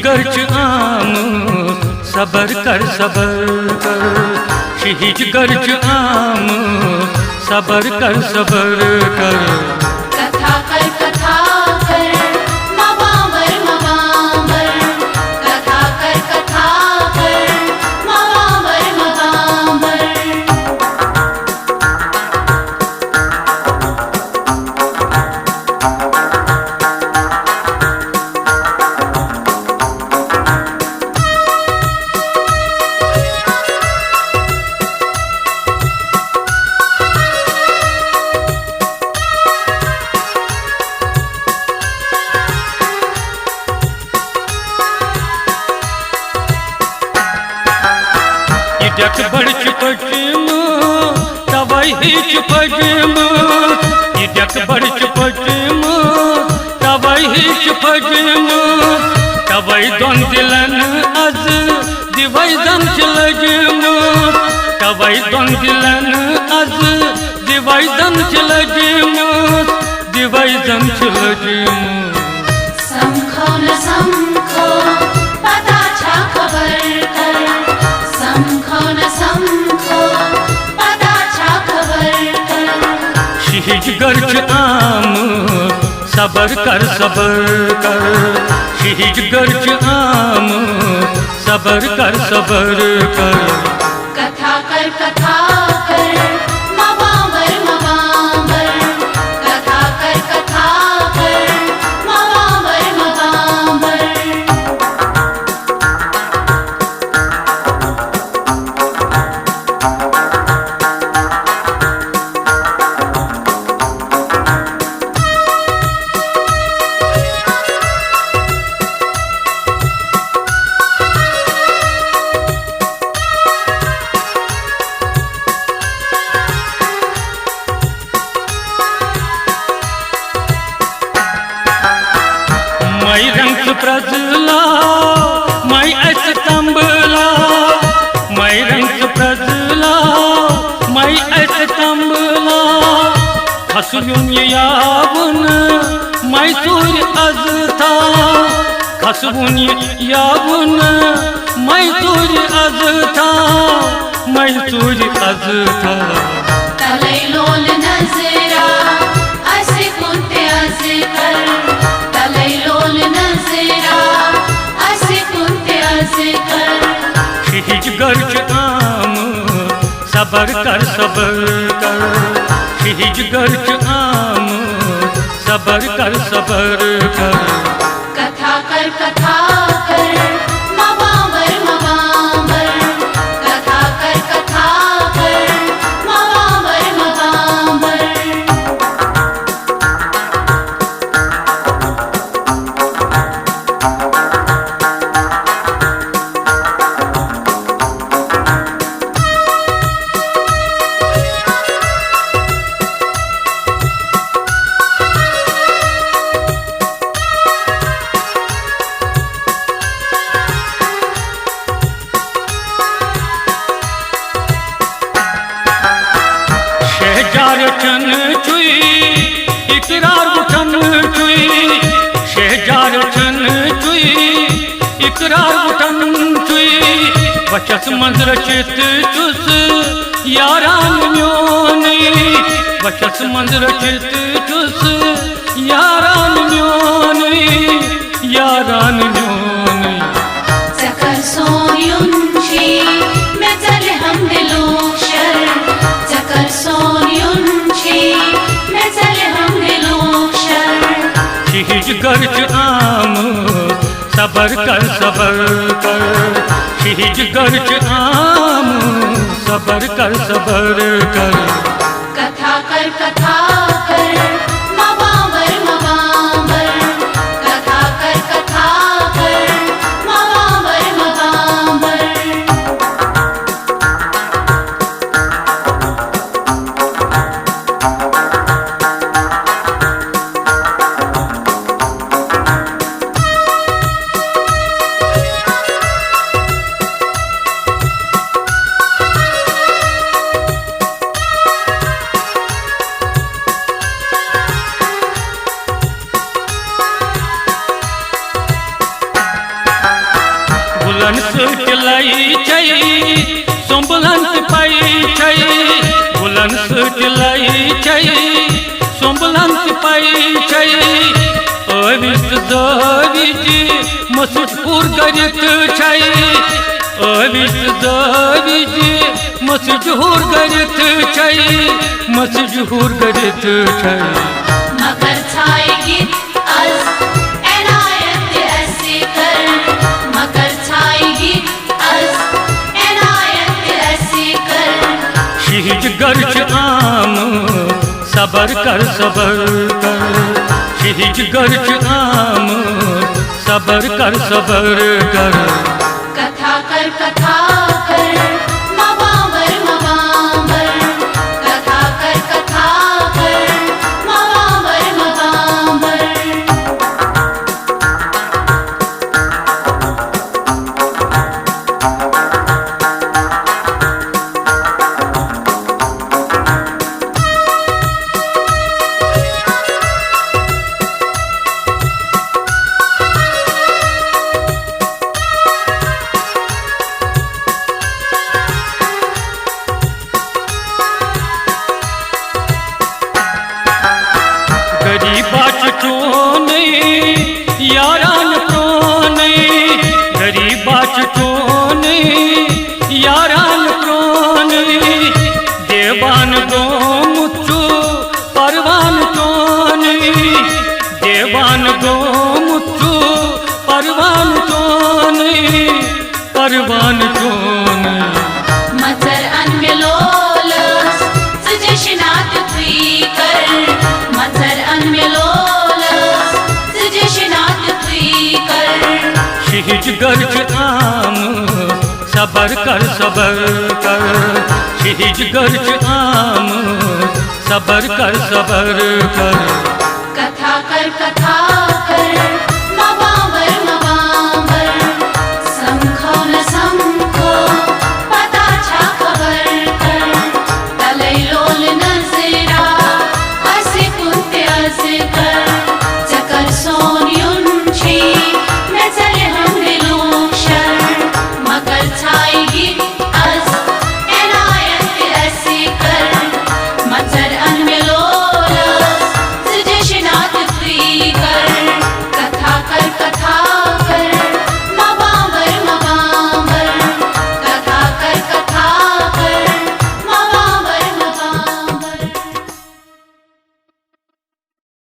गर्च आम सबर कर शहीद गर्च आम सबर कर कथा कर मवाबर कथा कर मवाबर जट बड़च पचम तवई हिच पचम जट बड़च पचम तवई हिच पचम तवई दोन दिलन अज दिवई दन चलजम तवई दोन दिलन अज दिवई दन चलजम दिवई दन चलजम समखो न समखो पता छा खबर कर समखो न समखो पता छा खबर कर शहीद गर्च आम सबर कर शहीद गर्च आम सबर कर कथा कर मवाबर कथा कर मवाबर मई रंग प्रजला मई ऐस तंबला मई रंग प्रजला मई ऐस तंबला खसुन यावन मई सूर्य अजथा खसुन यावन मई सूर्य अजथा मई सूर्य अजथा तलैलोल नजरा असे कुंते अजकर तलैलोल नजरा असे कुंते अजकर शहीद गर्च आम सबर कर शहीद गर्च आम सबर कर कथा कर मवाबर कथा कर मवाबर चन चुई इकरार उठन चुई शहजार चन चुई इकरार उठन चुई बचस मंजर चित चुस यारान न्योनी बचस मंजर चित चुस यारान न्योनी जकर सोयुंची मैं चले हम दिलोशर जकर सोयुंची मैं चले हम दिलोशर शहीद गर्च आम सबर कर शहीद गर्च आम सबर सबर कर कथा कर मवाबर कथा कर मवाबर बुलन सुट लाई छै सोम्बुलंत पाई छै बुलन सुट लाई छै सोम्बुलंत पाई छै अविष्ट दविजी मसजूर गरित छै अविष्ट दविजी मसजूर गरित छै मसजूर गरित छै मकर छाएगी अज एनायत ऐसे कर मकर छाएगी अज एनायत ऐसे कर शहीद गर्ज आम सबर कर शहीद गर्ज आम सबर कर कथा कर मवाबर कथा कर मवाबर गरीबाच टोने यारान प्रोने गरीबाच टोने यारान प्रोने देवान गो मुच्चू परवान टोने देवान गो मुच्चू परवान टोने मचर अनमेलोलस सजशनात तुई कर मचर अनमेलोलस सजशनात तुई कर शहीद गर्ज आम सबर कर शहीद गर्ज आम सबर कर कथा कर